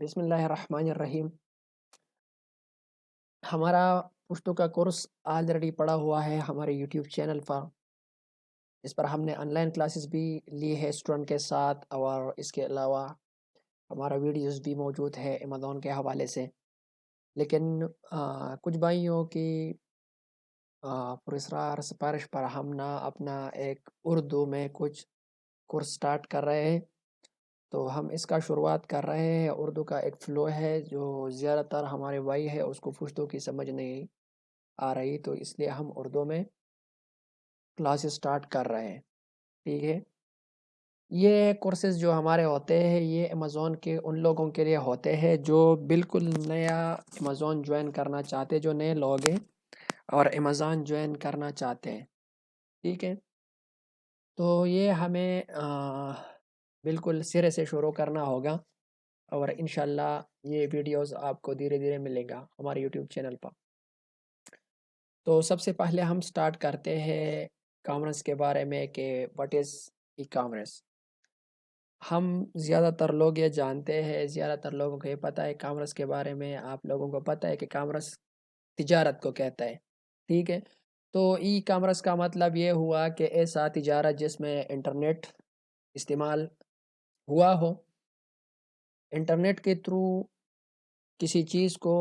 बिस्मिल्लाहिर्रहमानिर्रहीम। हमारा पुश्तो का कोर्स ऑलरेडी पड़ा हुआ है हमारे यूट्यूब चैनल पर। इस पर हमने ऑनलाइन क्लासेस भी ली है स्टूडेंट के साथ, और इसके अलावा हमारा वीडियोस भी मौजूद है अमेज़न के हवाले से। लेकिन कुछ भाइयों की पुरस्कार सिफारिश पर हम ना अपना एक उर्दू में कुछ कोर्स स्टार्ट कर रहे हैं। तो हम इसका शुरुआत कर रहे हैं। उर्दू का एक फ़्लो है जो ज़्यादातर हमारे भाई है उसको पुश्तो की समझ नहीं आ रही, तो इसलिए हम उर्दू में क्लासेस स्टार्ट कर रहे हैं। ठीक है। ये कोर्सेज़ जो हमारे होते हैं ये अमेज़न के उन लोगों के लिए होते हैं जो बिल्कुल नया अमेज़न जॉइन करना चाहते हैं, जो नए लोग हैं और अमेज़न जॉइन करना चाहते हैं। ठीक है। तो ये हमें बिल्कुल सिरे से शुरू करना होगा, और इंशाल्लाह ये वीडियोस आपको धीरे-धीरे मिलेगा हमारे यूट्यूब चैनल पर। तो सबसे पहले हम स्टार्ट करते हैं कॉमर्स के बारे में कि व्हाट इज़ ई-कॉमर्स। हम ज़्यादातर लोग ये जानते हैं, ज़्यादातर लोगों को ये पता है कॉमर्स के बारे में। आप लोगों को पता है कि कॉमर्स तिजारत को कहता है। ठीक है। तो ई-कॉमर्स का मतलब ये हुआ कि ऐसा तिजारत जिसमें इंटरनेट इस्तेमाल हुआ हो। इंटरनेट के थ्रू किसी चीज़ को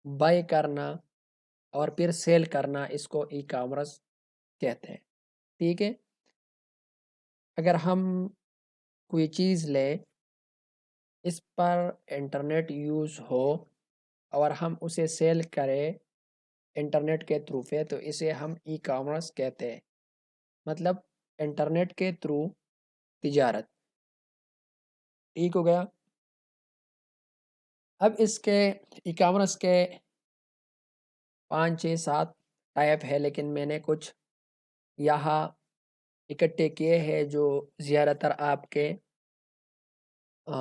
बाय करना और फिर सेल करना, इसको ई-कॉमर्स कहते हैं। ठीक है। अगर हम कोई चीज़ लें, इस पर इंटरनेट यूज़ हो और हम उसे सेल करें इंटरनेट के थ्रू पे, तो इसे हम ई-कॉमर्स कहते हैं। मतलब इंटरनेट के थ्रू तिजारत। ठीक हो गया। अब इसके ई-कॉमर्स के 5, 6, 7 टाइप है, लेकिन मैंने कुछ यहाँ इकट्ठे किए हैं जो ज़्यादातर आपके अ,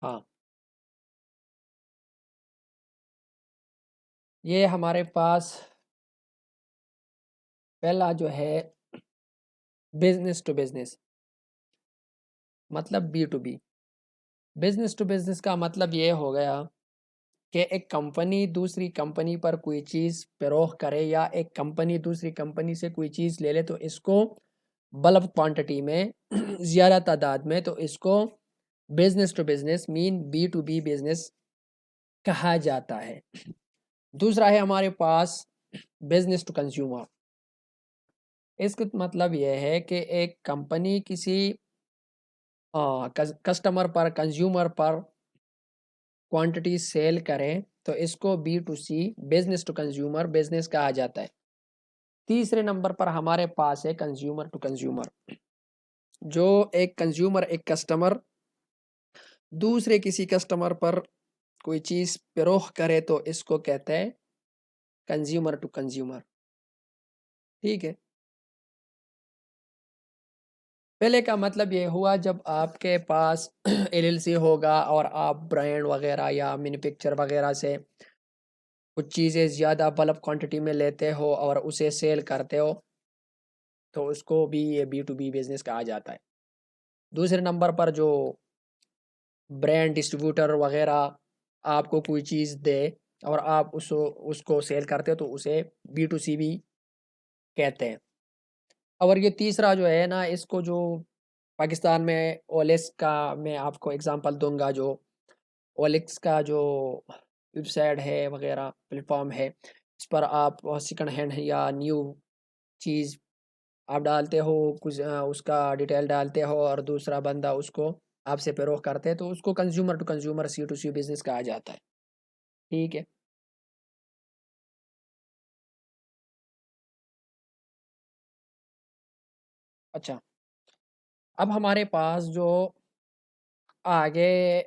हाँ, ये हमारे पास पहला जो है बिज़नेस टू बिज़नेस, मतलब B to B. Business to business का मतलब ये हो गया कि एक कंपनी दूसरी कंपनी पर कोई चीज़ फ़रोख्त करे, या एक कंपनी दूसरी कंपनी से कोई चीज़ ले ले, तो इसको बल्क क्वांटिटी में ज़्यादा तादाद में, तो इसको business to business mean B to B business कहा जाता है। दूसरा है हमारे पास बिज़नेस टू कंज्यूमर। इसका मतलब यह है कि एक कंपनी किसी कस्टमर पर, कंज्यूमर पर क्वांटिटी सेल करें, तो इसको B to C business to consumer business कहा जाता है। तीसरे नंबर पर हमारे पास है कंज्यूमर टू कंज्यूमर। जो एक कंज्यूमर, एक कस्टमर दूसरे किसी कस्टमर पर कोई चीज़ फरोख्त करे, तो इसको कहते हैं कंज्यूमर टू कंज्यूमर। ठीक है। पहले का मतलब ये हुआ जब आपके पास एलएलसी होगा और आप ब्रांड वगैरह या मैन्युफैक्चर वगैरह से कुछ चीज़ें ज़्यादा बल्क क्वांटिटी में लेते हो और उसे सेल करते हो, तो उसको भी ये बी टू बी बिज़नेस कहा जाता है। दूसरे नंबर पर जो ब्रांड डिस्ट्रीब्यूटर वगैरह आपको कोई चीज़ दे और आप उसको सेल करते हो, तो उसे बी टू सी भी कहते हैं। और ये तीसरा जो है ना, इसको जो पाकिस्तान में ओएलएक्स का मैं आपको एग्ज़ाम्पल दूँगा। जो ओएलएक्स का जो वेबसाइट है वगैरह प्लेटफ़ॉर्म है, इस पर आप सेकंड हैंड या न्यू चीज़ आप डालते हो, कुछ उसका डिटेल डालते हो और दूसरा बंदा उसको आपसे फ़रोख्त करते हैं, तो उसको consumer to consumer C to C business कहा जाता है। ठीक है। अच्छा, अब हमारे पास जो आगे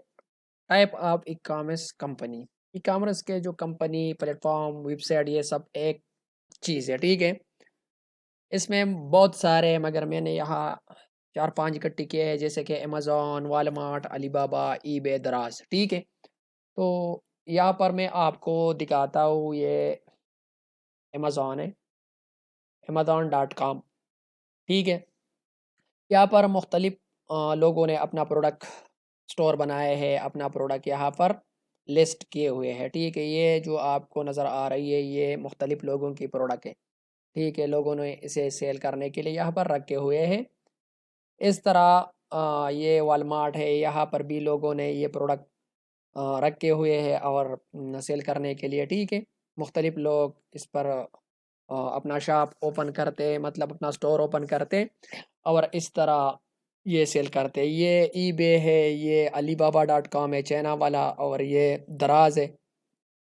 type of e-commerce company. E-commerce के जो कंपनी, प्लेटफ़ॉर्म, वेबसाइट ये सब एक चीज़ है। ठीक है। इसमें बहुत सारे हैं, मगर मैंने यहाँ 4-5 इकट्ठे किए हैं, जैसे कि अमेज़न, वॉलमार्ट, अलीबाबा, ईबे, दराज़। ठीक है। तो यहाँ पर मैं आपको दिखाता हूँ, ये अमेज़न है, amazon.com। ठीक है। यहाँ पर मुख्तलिफ लोगों ने अपना प्रोडक्ट स्टोर बनाए हैं, अपना प्रोडक्ट यहाँ पर लिस्ट किए हुए हैं, ठीक है। ये जो आपको नज़र आ रही है ये मुख्तलिफ लोगों की प्रोडक्ट है, ठीक है। लोगों ने इसे सेल करने के लिए यहाँ पर रखे हुए हैं। इस तरह ये वॉलमार्ट है, यहाँ पर भी लोगों ने ये प्रोडक्ट रखे हुए हैं और सेल करने के लिए, ठीक है। मुख्तलिफ लोग इस पर अपना शॉप ओपन करते, मतलब अपना स्टोर ओपन करते और इस तरह ये सेल करते। ये ईबे है, ये alibaba.com है चाइना वाला, और ये दराज है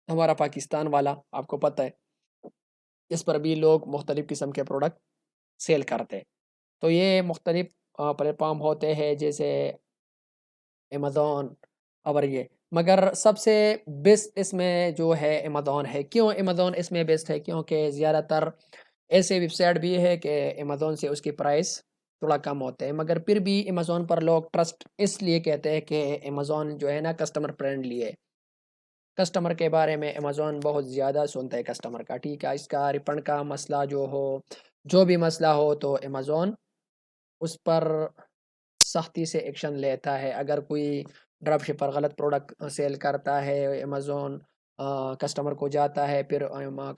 हमारा पाकिस्तान वाला, आपको पता है। इस पर भी लोग मुख्तलिफ किस्म के प्रोडक्ट सेल करते। तो ये मुख्तलिफ प्लेटफॉर्म होते हैं जैसे अमेज़न और ये, मगर सबसे बेस्ट इसमें जो है अमेज़न है। क्यों अमेज़न इसमें बेस्ट है? क्योंकि ज़्यादातर ऐसे वेबसाइट भी है कि अमेज़न से उसकी प्राइस थोड़ा कम होते हैं, मगर फिर भी अमेज़न पर लोग ट्रस्ट इसलिए कहते हैं कि अमेज़न जो है ना कस्टमर फ्रेंडली है। कस्टमर के बारे में अमेज़न बहुत ज़्यादा सुनता है कस्टमर का, ठीक है। इसका रिफंड का मसला जो हो, जो भी मसला हो तो अमेज़न उस पर सख्ती से एक्शन लेता है। अगर कोई ड्रॉप शिपर गलत प्रोडक्ट सेल करता है, अमेज़न कस्टमर को जाता है, फिर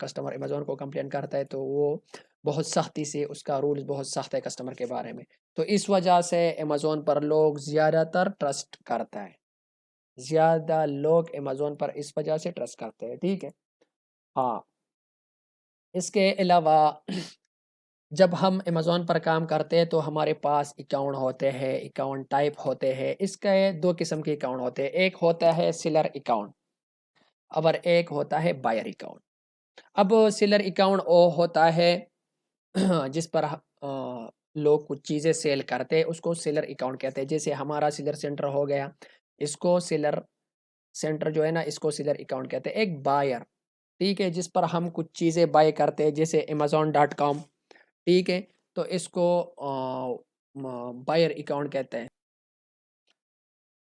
कस्टमर अमेज़न को कंप्लेन करता है, तो वो बहुत सख्ती से, उसका रूल्स बहुत सख्त है कस्टमर के बारे में। तो इस वजह से अमेज़न पर लोग ज़्यादातर ट्रस्ट करता है। ज़्यादा लोग अमेज़न पर इस वजह से ट्रस्ट करते हैं, ठीक है। हाँ, इसके अलावा जब हम अमेज़न पर काम करते हैं तो हमारे पास अकाउंट होते हैं, अकाउंट टाइप होते हैं। इसके 2 किस्म के अकाउंट होते हैं। एक होता है सेलर अकाउंट और एक होता है बायर अकाउंट। अब सेलर अकाउंट वो होता है जिस पर लोग कुछ चीज़ें सेल करते हैं, उसको सेलर अकाउंट कहते हैं। जैसे हमारा सेलर सेंटर हो गया, इसको सेलर सेंटर जो है ना, इसको सेलर अकाउंट कहते हैं। एक बायर, ठीक है, जिस पर हम कुछ चीज़ें बाय करते हैं जैसे amazon.com, ठीक है। तो इसको बायर अकाउंट कहते हैं।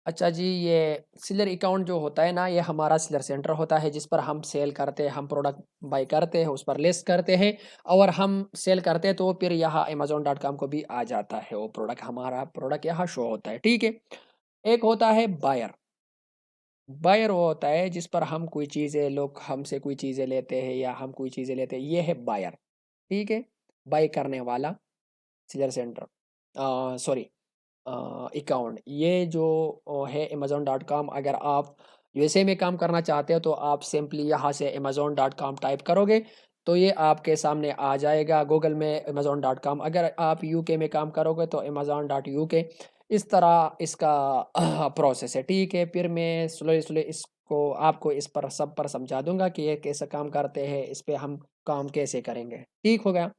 अच्छा जी, ये सेलर अकाउंट जो होता है ना, ये हमारा सेलर सेंटर होता है जिस पर हम सेल करते हैं, हम प्रोडक्ट बाय करते हैं, उस पर लिस्ट करते हैं और हम सेल करते हैं, तो फिर यहाँ amazon.com को भी आ जाता है वो प्रोडक्ट, हमारा प्रोडक्ट यहाँ शो होता है, ठीक है। एक होता है बायर। बायर वो होता है जिस पर हम कोई चीज़ें, लोग हमसे कोई चीज़ें लेते हैं या हम कोई चीज़ें लेते हैं, ये है बायर, ठीक है। बाय करने वाला सेलर सेंटर, सॉरी, अकाउंट। ये जो है amazon.com, अगर आप यूएसए में काम करना चाहते हो तो आप सिंपली यहाँ से amazon.com टाइप करोगे तो ये आपके सामने आ जाएगा गूगल में amazon.com। अगर आप यूके में काम करोगे तो amazon.uk। इस तरह इसका प्रोसेस है, ठीक है। फिर मैं स्लो स्लो इसको आपको इस पर सब पर समझा दूंगा कि ये कैसे काम करते हैं, इस पे हम काम कैसे करेंगे, ठीक हो गया।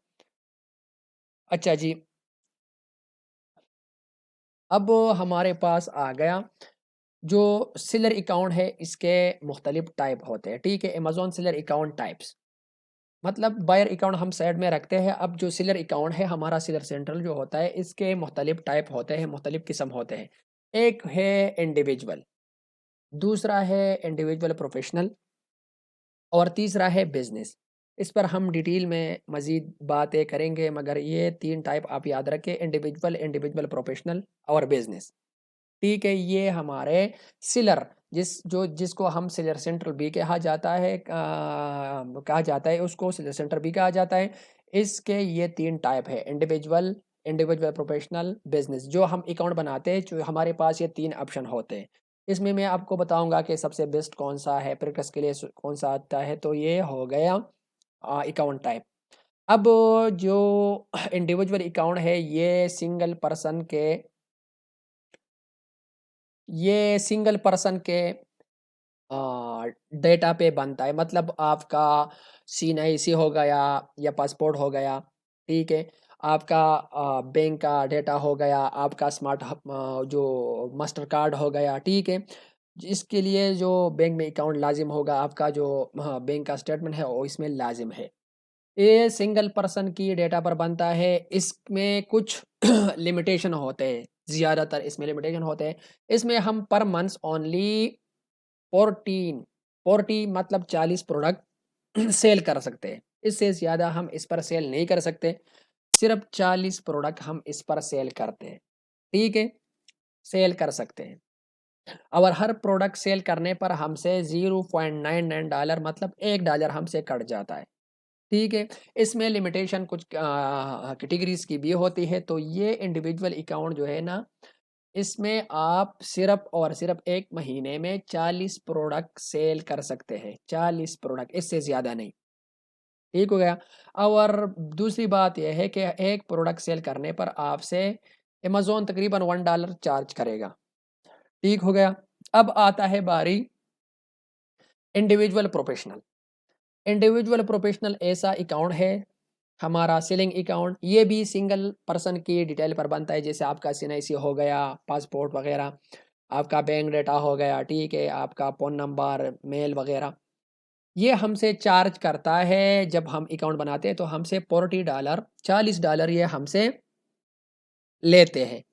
अच्छा जी, अब हमारे पास आ गया जो सेलर अकाउंट है, इसके मुख्तलिफ टाइप होते हैं, ठीक है। अमेज़न सेलर अकाउंट टाइप्स, मतलब बायर अकाउंट हम साइड में रखते हैं। अब जो सेलर अकाउंट है, हमारा सेलर सेंट्रल जो होता है, इसके मुख्तलिफ टाइप होते हैं, मुख्तलिफ किस्म होते हैं। एक है इंडिविजुअल, दूसरा है इंडिविजुअल प्रोफेशनल और तीसरा है बिजनेस। इस पर हम डिटेल में मज़ीद बातें करेंगे, मगर ये 3 टाइप आप याद रखें, इंडिविजुअल, इंडिविजुअल प्रोफेशनल और बिजनेस, ठीक है। ये हमारे सेलर, जिसको हम सेलर सेंटर भी कहा जाता है, कहा जाता है, उसको सेलर सेंटर भी कहा जाता है। इसके ये 3 टाइप है, इंडिविजुअल, इंडिविजुअल प्रोफेशनल, बिजनेस। जो हम अकाउंट बनाते हैं, जो हमारे पास ये 3 ऑप्शन होते हैं। इसमें मैं आपको बताऊंगा कि सबसे बेस्ट कौन सा है, फिर किसके लिए कौन सा आता है। तो ये हो गया अकाउंट टाइप। अब जो इंडिविजुअल अकाउंट है, ये सिंगल पर्सन के डेटा पे बनता है। मतलब आपका CNIC हो गया या पासपोर्ट हो गया, ठीक है। आपका बैंक का डेटा हो गया, आपका जो मास्टर कार्ड हो गया, ठीक है। इसके लिए जो बैंक में अकाउंट लाजिम होगा, आपका जो बैंक का स्टेटमेंट है वो इसमें लाजिम है। ये सिंगल पर्सन की डेटा पर बनता है। इसमें कुछ लिमिटेशन होते हैं, ज़्यादातर इसमें लिमिटेशन होते हैं। इसमें हम पर मंथ ओनली 14 40 मतलब 40 प्रोडक्ट सेल कर सकते हैं। इससे ज़्यादा हम इस पर सेल नहीं कर सकते। सिर्फ 40 प्रोडक्ट हम इस पर सेल करते हैं, ठीक है, सेल कर सकते हैं। और हर प्रोडक्ट सेल करने पर हमसे $0.99 मतलब $1 हमसे कट जाता है, ठीक है। इसमें लिमिटेशन कुछ कैटेगरीज की भी होती है। तो ये इंडिविजुअल अकाउंट जो है ना, इसमें आप सिर्फ और सिर्फ एक महीने में 40 प्रोडक्ट सेल कर सकते हैं, 40 प्रोडक्ट, इससे ज़्यादा नहीं, ठीक हो गया। और दूसरी बात यह है कि एक प्रोडक्ट सेल करने पर आपसे अमेज़न तकरीबन $1 चार्ज करेगा, ठीक हो गया। अब आता है बारी इंडिविजुअल प्रोफेशनल। इंडिविजुअल प्रोफेशनल ऐसा अकाउंट है हमारा सेलिंग अकाउंट, ये भी सिंगल पर्सन की डिटेल पर बनता है, जैसे आपका CNIC हो गया, पासपोर्ट वगैरह, आपका बैंक डाटा हो गया, ठीक है, आपका फ़ोन नंबर, मेल वगैरह। ये हमसे चार्ज करता है जब हम अकाउंट बनाते हैं, तो हमसे $40 $40 ये हमसे लेते हैं,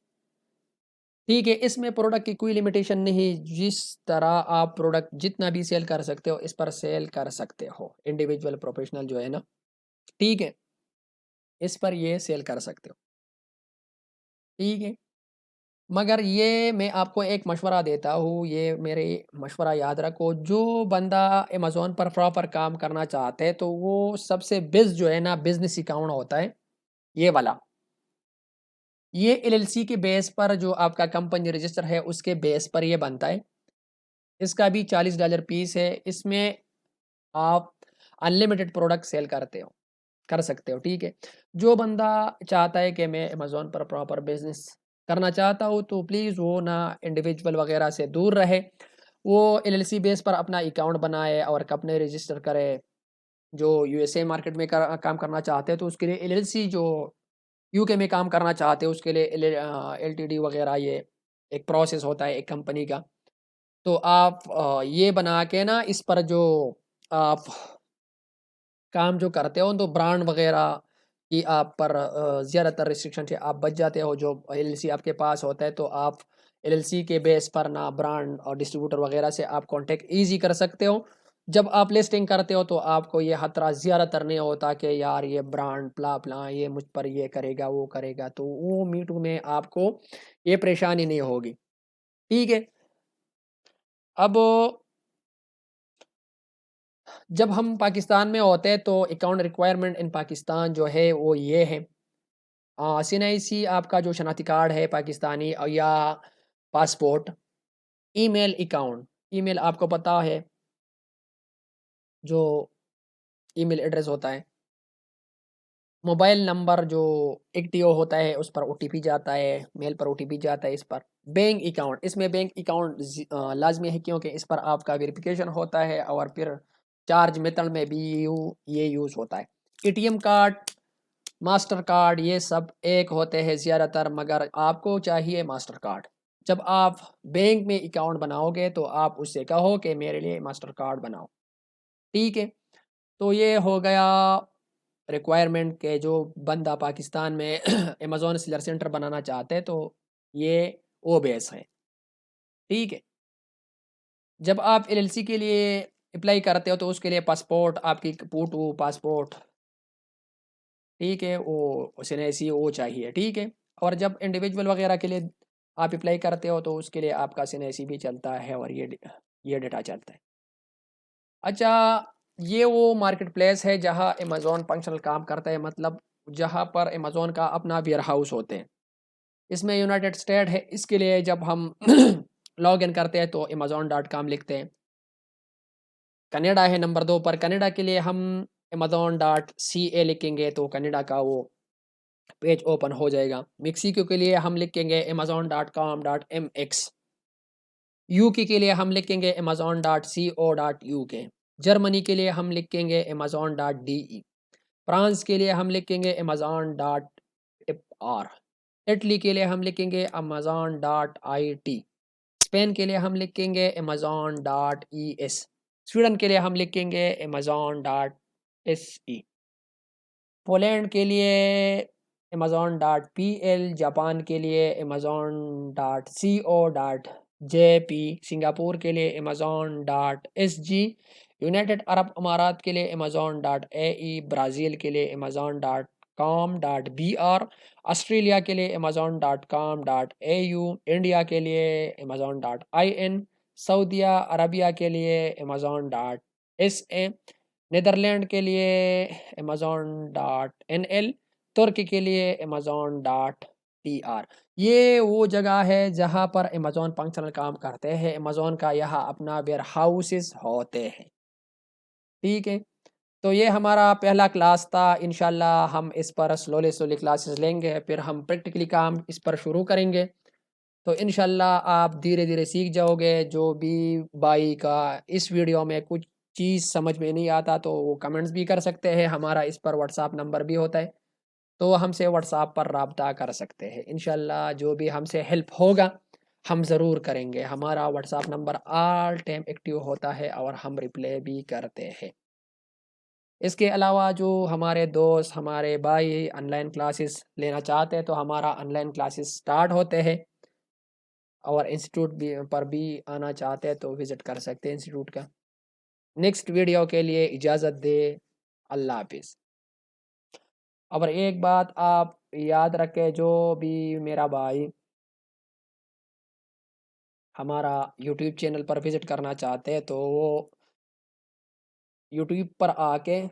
ठीक है। इसमें प्रोडक्ट की कोई लिमिटेशन नहीं, जिस तरह आप प्रोडक्ट जितना भी सेल कर सकते हो इस पर सेल कर सकते हो, इंडिविजुअल प्रोफेशनल जो है ना, ठीक है, इस पर ये सेल कर सकते हो, ठीक है। मगर ये मैं आपको एक मशवरा देता हूँ, ये मेरे मशवरा याद रखो, जो बंदा अमेज़न पर प्रॉपर काम करना चाहते हैं तो वो सबसे बेस्ट जो है ना बिजनेस अकाउंट होता है ये वाला। ये LLC के बेस पर जो आपका कंपनी रजिस्टर है उसके बेस पर ये बनता है। इसका भी $40 पीस है। इसमें आप अनलिमिटेड प्रोडक्ट सेल कर सकते हो, ठीक है। जो बंदा चाहता है कि मैं अमेज़न पर प्रॉपर बिजनेस करना चाहता हूँ तो प्लीज़ वो ना इंडिविजुअल वगैरह से दूर रहे, वो LLC बेस पर अपना अकाउंट बनाए और कंपनी रजिस्टर करे। जो USA मार्केट में काम करना चाहते हैं तो उसके लिए LLC, जो UK में काम करना चाहते हैं उसके लिए LTD वगैरह, ये एक प्रोसेस होता है एक कंपनी का। तो आप ये बना के ना इस पर जो आप काम जो करते हो तो ब्रांड वगैरह की आप पर ज़्यादातर रिस्ट्रिक्शन से आप बच जाते हो। जो LLC आपके पास होता है तो आप LLC के बेस पर ना ब्रांड और डिस्ट्रीब्यूटर वगैरह से आप कांटेक्ट ईज़ी कर सकते हो। जब आप लिस्टिंग करते हो तो आपको ये खतरा ज़्यादातर नहीं होता कि यार ये ब्रांड प्ला ये मुझ पर ये करेगा वो करेगा, तो वो मीटू में आपको ये परेशानी नहीं होगी, ठीक है। अब जब हम पाकिस्तान में होते हैं तो अकाउंट रिक्वायरमेंट इन पाकिस्तान जो है वो ये है, CNIC आपका जो शनाख्ती कार्ड है पाकिस्तानी या पासपोर्ट, ईमेल अकाउंट, ईमेल आपको पता है जो ईमेल एड्रेस होता है, मोबाइल नंबर जो एक्टिव होता है उस पर OTP जाता है, मेल पर OTP जाता है इस पर। बैंक अकाउंट, इसमें बैंक अकाउंट लाजमी है क्योंकि इस पर आपका वेरिफिकेशन होता है और फिर चार्ज मेथड में भी ये यूज़ होता है। ATM कार्ड, मास्टर कार्ड, ये सब एक होते हैं ज़्यादातर, मगर आपको चाहिए मास्टर कार्ड। जब आप बैंक में अकाउंट बनाओगे तो आप उससे कहो कि मेरे लिए मास्टर कार्ड बनाओ, ठीक है। तो ये हो गया रिक्वायरमेंट के जो बंदा पाकिस्तान में अमेज़न सेलर सेंटर बनाना चाहते हैं तो ये वो बेस है, ठीक है। जब आप LLC के लिए अप्लाई करते हो तो उसके लिए पासपोर्ट, आपकी फ़ोटो, पासपोर्ट, ठीक है, वो CNIC वो चाहिए, ठीक है। और जब इंडिविजुअल वगैरह के लिए आप अप्लाई करते हो तो उसके लिए आपका CNIC भी चलता है और ये डेटा चलता है। अच्छा, ये वो मार्केट प्लेस है जहाँ अमेज़न फंक्शनल काम करता है, मतलब जहाँ पर अमेज़न का अपना वेयर हाउस होते हैं। इसमें यूनाइटेड स्टेट है, इसके लिए जब हम लॉग इन करते हैं तो amazon.com लिखते हैं। कनाडा है नंबर 2 पर, कनाडा के लिए हम amazon.ca लिखेंगे तो कनाडा का वो पेज ओपन हो जाएगा। मेक्सिको के लिए हम लिखेंगे amazon.com.mx। यूके के लिए हम लिखेंगे amazon.co.uk। जर्मनी के लिए हम लिखेंगे amazon.de। फ्रांस के लिए हम लिखेंगे amazon.fr। इटली के लिए हम लिखेंगे amazon.it। स्पेन के लिए हम लिखेंगे amazon.es। स्वीडन के लिए हम लिखेंगे amazon.se। पोलैंड के लिए amazon.pl। जापान के लिए amazon.co.jp। सिंगापुर के लिए amazon.sg। यूनाइटेड अरब अमारात के लिए amazon.ae। ब्राज़ील के लिए amazon.com। amazon.com.br, ऑस्ट्रेलिया के लिए amazon.com.au, इंडिया के लिए amazon.in, सऊदी अरबिया के लिए amazon.sa, नीदरलैंड के लिए amazon.nl, तुर्की के लिए amazon.tr। ये वो जगह है जहाँ पर अमेज़न फंक्शनल काम करते हैं। अमेज़न का यहाँ अपना वेयर हाउसेस होते हैं। ठीक है, तो ये हमारा पहला क्लास था। इंशाल्लाह हम इस पर स्लोली स्लोली क्लासेस लेंगे, फिर हम प्रैक्टिकली काम इस पर शुरू करेंगे। तो इंशाल्लाह आप धीरे धीरे सीख जाओगे। जो भी भाई का इस वीडियो में कुछ चीज़ समझ में नहीं आता तो वो कमेंट्स भी कर सकते हैं। हमारा इस पर व्हाट्सएप नंबर भी होता है, तो हमसे व्हाट्सएप पर राब्ता कर सकते हैं। इंशाल्लाह जो भी हमसे हेल्प होगा हम ज़रूर करेंगे। हमारा WhatsApp number all time active होता है और हम रिप्लाई भी करते हैं। इसके अलावा जो हमारे दोस्त, हमारे भाई ऑनलाइन क्लासेस लेना चाहते हैं तो हमारा ऑनलाइन क्लासेस स्टार्ट होते हैं, और इंस्टीट्यूट भी पर भी आना चाहते हैं तो विज़िट कर सकते हैं इंस्टीट्यूट का। नेक्स्ट वीडियो के लिए इजाज़त दें। अल्लाह हाफ़िज़। और एक बात आप याद रखें, जो भी मेरा भाई हमारा यूट्यूब चैनल पर विज़िट करना चाहते हैं तो वो यूट्यूब पर आके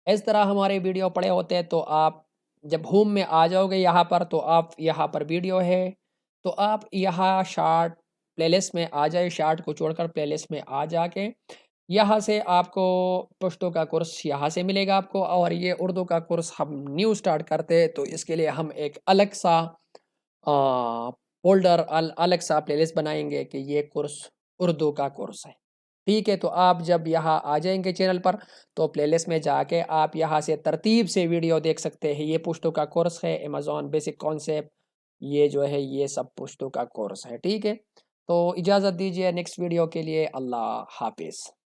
इस तरह हमारे वीडियो पड़े होते हैं, तो आप जब होम में आ जाओगे यहाँ पर, तो आप यहाँ पर वीडियो है, तो आप यहाँ शार्ट प्लेलिस्ट में आ जाए। शार्ट को छोड़कर प्लेलिस्ट में आ जाके यहाँ से आपको पश्तो का कोर्स यहाँ से मिलेगा आपको। और ये उर्दू का कोर्स हम न्यू स्टार्ट करते हैं, तो इसके लिए हम एक अलग सा फोल्डर अलग सा प्लेलिस्ट बनाएंगे कि ये कोर्स उर्दू का कोर्स है। ठीक है, तो आप जब यहाँ आ जाएंगे चैनल पर, तो प्लेलिस्ट में जाके आप यहाँ से तरतीब से वीडियो देख सकते हैं। ये पुश्तो का कोर्स है, अमेज़न बेसिक कॉन्सेप्ट, ये जो है ये सब पुश्तो का कोर्स है। ठीक है, तो इजाज़त दीजिए नेक्स्ट वीडियो के लिए। अल्लाह हाफिज़।